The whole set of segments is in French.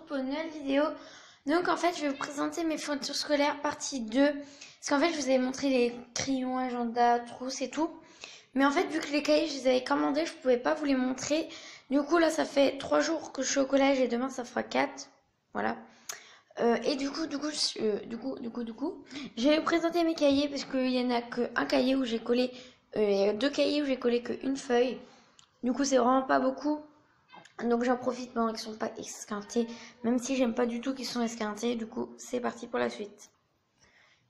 pour une nouvelle vidéo. Donc en fait je vais vous présenter mes fournitures scolaires partie 2. Parce qu'en fait je vous avais montré les crayons, agenda, trousses et tout. Mais en fait vu que les cahiers je les avais commandés, je pouvais pas vous les montrer. Du coup là ça fait 3 jours que je suis au collège et demain ça fera 4. Voilà. Et du coup, je vais vous présenter mes cahiers parce qu'il y en a qu'un cahier où j'ai collé, deux cahiers où j'ai collé qu'une feuille. Du coup c'est vraiment pas beaucoup. Donc j'en profite pendant qu'ils sont pas esquintés, même si j'aime pas du tout qu'ils sont esquintés. Du coup c'est parti pour la suite.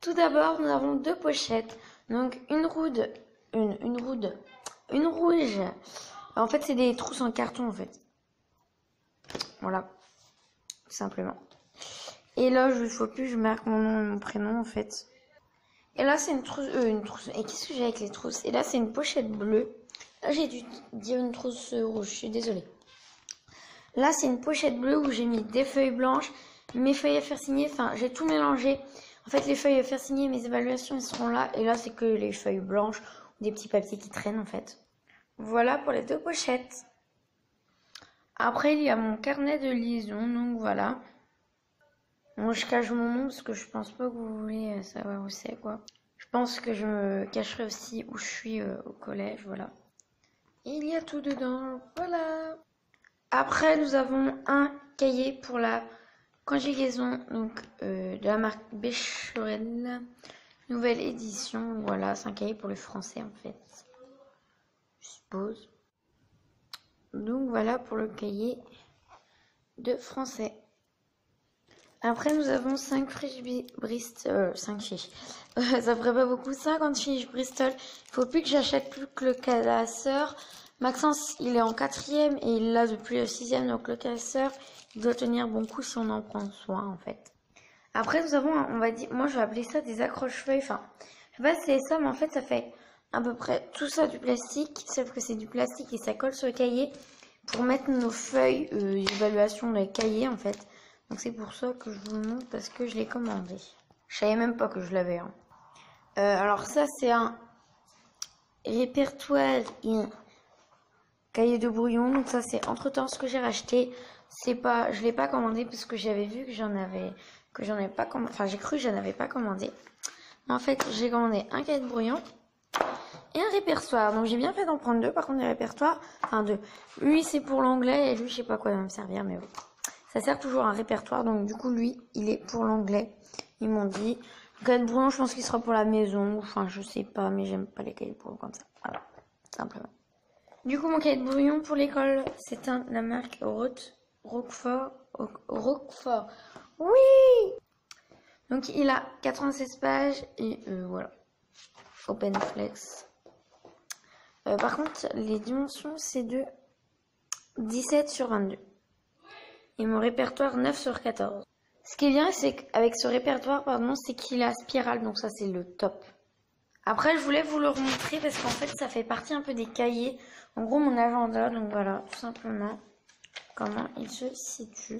Tout d'abord nous avons deux pochettes, donc une rouge. En fait c'est des trousses en carton en fait. Voilà, tout simplement. Et là je ne faut plus, je marque mon nom et mon prénom en fait. Et là c'est une trousse, Et qu'est-ce que j'ai avec les trousses? Et là c'est une pochette bleue. Là j'ai dû dire une trousse rouge, je suis désolée. Là, c'est une pochette bleue où j'ai mis des feuilles blanches, mes feuilles à faire signer, enfin, j'ai tout mélangé. En fait, les feuilles à faire signer, mes évaluations, elles seront là. Et là, c'est que les feuilles blanches ou des petits papiers qui traînent, en fait. Voilà pour les deux pochettes. Après, il y a mon carnet de liaison, donc voilà. Bon, je cache mon nom parce que je pense pas que vous voulez savoir où c'est, quoi. Je pense que je me cacherai aussi où je suis au collège, voilà. Et il y a tout dedans, voilà. Après, nous avons un cahier pour la conjugaison, donc de la marque Becherel, nouvelle édition. Voilà, c'est un cahier pour le français en fait, je suppose. Donc voilà pour le cahier de français. Après, nous avons 5 fiches Bristol, 5 fiches. Ça ferait pas beaucoup, 50 fiches Bristol. Il faut plus que j'achète plus que le classeur. Maxence, il est en 4e et il l'a depuis le 6e, donc le classeur, il doit tenir bon coup si on en prend soin, en fait. Après, nous avons, on va dire, moi je vais appeler ça des accroche-feuilles. Enfin, je sais pas si c'est ça, mais en fait, ça fait à peu près tout ça du plastique, sauf que c'est du plastique et ça colle sur le cahier pour mettre nos feuilles d'évaluation dans les cahiers, en fait. Donc c'est pour ça que je vous le montre parce que je l'ai commandé. Je savais même pas que je l'avais. Hein. Alors ça c'est un répertoire et un cahier de brouillon. Donc ça c'est entre-temps ce que j'ai racheté. C'est pas, je l'ai pas commandé parce que j'avais vu que j'en avais pas commandé. Enfin j'ai cru que j'en avais pas commandé. Mais en fait j'ai commandé un cahier de brouillon et un répertoire. Donc j'ai bien fait d'en prendre deux. Par contre les répertoires, enfin deux. Lui c'est pour l'anglais et lui je sais pas quoi il va me servir mais bon. Ça sert toujours à un répertoire, donc du coup, lui, il est pour l'anglais. Ils m'ont dit. Le cahier de brouillon, je pense qu'il sera pour la maison. Enfin, je sais pas, mais j'aime pas les cahiers de brouillon comme ça. Voilà, simplement. Du coup, mon cahier de brouillon pour l'école, c'est la marque Roquefort. Oui! Donc, il a 96 pages et voilà. OpenFlex. Par contre, les dimensions, c'est de 17/22. Et mon répertoire 9/14. Ce qui est bien, c'est qu'avec ce répertoire, c'est qu'il a spirale, donc ça c'est le top. Après, je voulais vous le remontrer parce qu'en fait, ça fait partie un peu des cahiers. En gros, mon agenda, donc voilà, tout simplement, comment il se situe.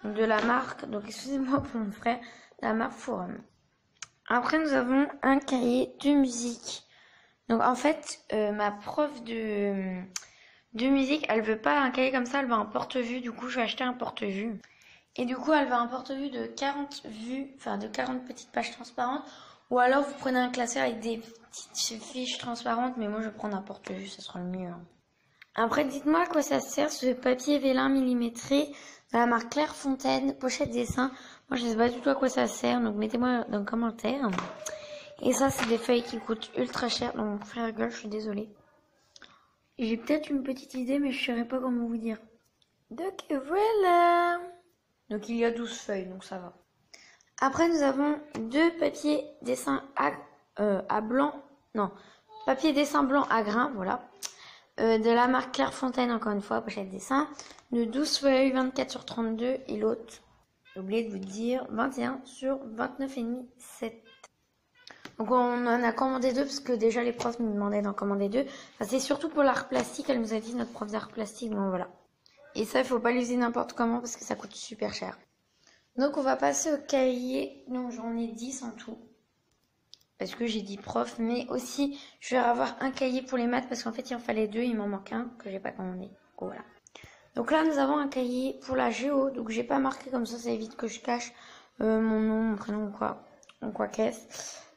Donc, de la marque, donc excusez-moi pour mon frère, la marque Forum. Après, nous avons un cahier de musique. Donc en fait, ma prof de musique, elle veut pas un cahier comme ça, elle veut un porte-vue. Du coup, je vais acheter un porte-vue. Et du coup, elle veut un porte-vue de 40 vues, enfin de 40 petites pages transparentes. Ou alors, vous prenez un classeur avec des petites fiches transparentes. Mais moi, je vais prendre un porte-vue, ça sera le mieux. Hein. Après, dites-moi à quoi ça sert ce papier vélin millimétré de la marque Clairefontaine, pochette dessin. Moi, je sais pas du tout à quoi ça sert, donc mettez-moi dans les commentaires. Et ça, c'est des feuilles qui coûtent ultra cher. Donc, mon frère gueule, je suis désolée. J'ai peut-être une petite idée, mais je saurais pas comment vous dire. Donc voilà. Donc il y a 12 feuilles, donc ça va. Après nous avons deux papiers dessin à blanc. Non, papier dessin blanc à grains, voilà. De la marque Clairefontaine, encore une fois, pochette dessin. De 12 feuilles, 24/32. Et l'autre, j'ai oublié de vous dire, 21/29,5, 7. Donc on en a commandé deux parce que déjà les profs nous demandaient d'en commander deux. Enfin, c'est surtout pour l'art plastique, elle nous a dit notre prof d'art plastique, donc voilà. Et ça, il faut pas l'user n'importe comment parce que ça coûte super cher. Donc on va passer au cahier, donc j'en ai 10 en tout. Parce que j'ai dit prof, mais aussi je vais avoir un cahier pour les maths parce qu'en fait il en fallait deux, il m'en manque un que j'ai pas commandé. Donc voilà. Donc là, nous avons un cahier pour la géo. Donc j'ai pas marqué comme ça évite que je cache mon nom, mon prénom ou quoi qu'est-ce.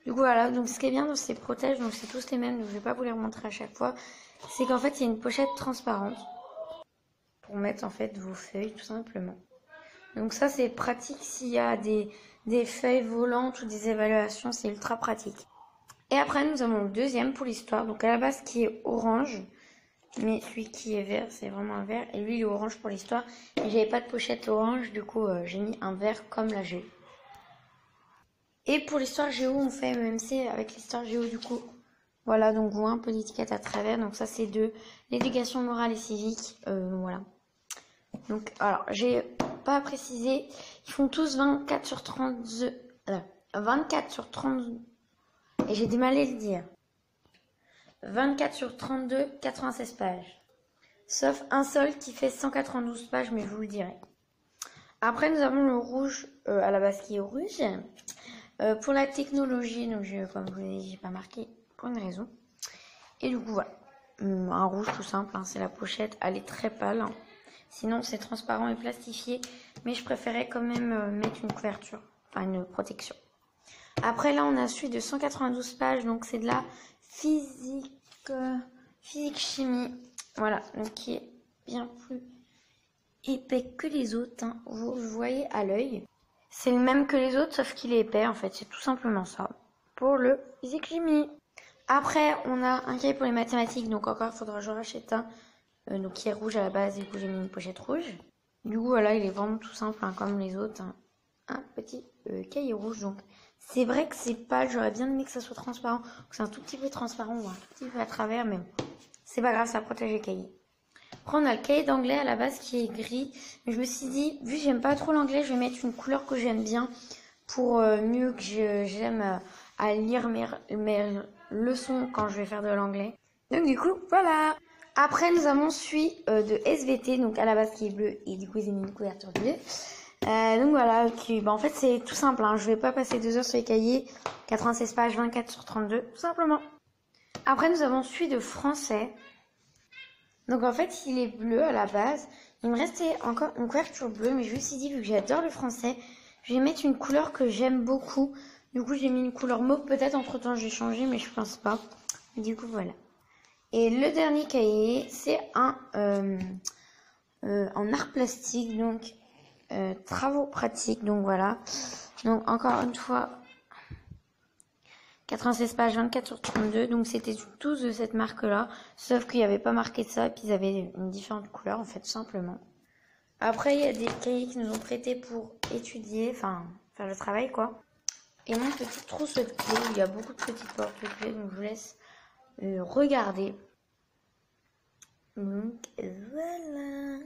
Du coup voilà, donc ce qui est bien dans ces protèges, donc c'est tous les mêmes, donc je vais pas vous les remontrer à chaque fois. C'est qu'en fait il y a une pochette transparente pour mettre en fait vos feuilles tout simplement. Donc ça c'est pratique s'il y a des feuilles volantes ou des évaluations, c'est ultra pratique. Et après nous avons le deuxième pour l'histoire, donc à la base qui est orange, mais celui qui est vert c'est vraiment un vert, et lui il est orange pour l'histoire. Et j'avais pas de pochette orange, du coup j'ai mis un vert comme la géo. Et pour l'histoire géo on fait MMC avec l'histoire géo du coup. Voilà, donc vous voyez un peu l'étiquette à travers, donc ça c'est de l'éducation morale et civique, voilà. Donc, alors, j'ai pas précisé, ils font tous 24 sur 32, 24 sur 32, et j'ai du mal à le dire. 24 sur 32, 96 pages. Sauf un seul qui fait 192 pages, mais je vous le dirai. Après, nous avons le rouge, à la base qui est rouge. Pour la technologie, donc comme je vous l'ai dit, j'ai pas marqué pour une raison. Et du coup, voilà. Un rouge tout simple, hein, c'est la pochette, elle est très pâle. Hein. Sinon, c'est transparent et plastifié. Mais je préférais quand même mettre une couverture, enfin une protection. Après, là, on a celui de 192 pages. Donc, c'est de la physique-chimie. Voilà, donc qui est bien plus épais que les autres. Hein. Vous voyez à l'œil. C'est le même que les autres, sauf qu'il est épais, en fait. C'est tout simplement ça. Pour le physique-chimie. Après, on a un cahier pour les mathématiques. Donc, encore, il faudra que je rachète un. Donc qui est rouge à la base, et du coup j'ai mis une pochette rouge. Du coup voilà, il est vraiment tout simple hein, comme les autres. Hein. Un petit cahier rouge. Donc c'est vrai que c'est pâle, j'aurais bien aimé que ça soit transparent. C'est un tout petit peu transparent ou un tout petit peu à travers, mais c'est pas grave, ça protège les cahiers. Après on a le cahier d'anglais à la base qui est gris. Mais je me suis dit, vu que j'aime pas trop l'anglais, je vais mettre une couleur que j'aime bien pour mieux que j'aime à lire mes leçons quand je vais faire de l'anglais. Donc du coup, voilà. Après, nous avons celui de SVT, donc à la base qui est bleu, et du coup, j'ai mis une couverture bleue. Donc voilà, en fait, c'est tout simple. Hein, je vais pas passer 2 heures sur les cahiers. 96 pages, 24 sur 32, tout simplement. Après, nous avons celui de français. Donc en fait, il est bleu à la base. Il me restait encore une couverture bleue, mais je me suis dit, vu que j'adore le français, je vais mettre une couleur que j'aime beaucoup. Du coup, j'ai mis une couleur mauve. Peut-être entre-temps, j'ai changé, mais je pense pas. Du coup, voilà. Et le dernier cahier, c'est en art plastique, donc travaux pratiques, donc voilà. Donc encore une fois, 96 pages, 24 sur 32, donc c'était tous de cette marque-là, sauf qu'il n'y avait pas marqué ça, et puis ils avaient une différente couleur en fait, tout simplement. Après, il y a des cahiers qui nous ont prêtés pour étudier, enfin faire le travail quoi. Et mon petit trousseau de clés, où il y a beaucoup de petites porte-clés, donc je vous laisse regarder. Donc voilà.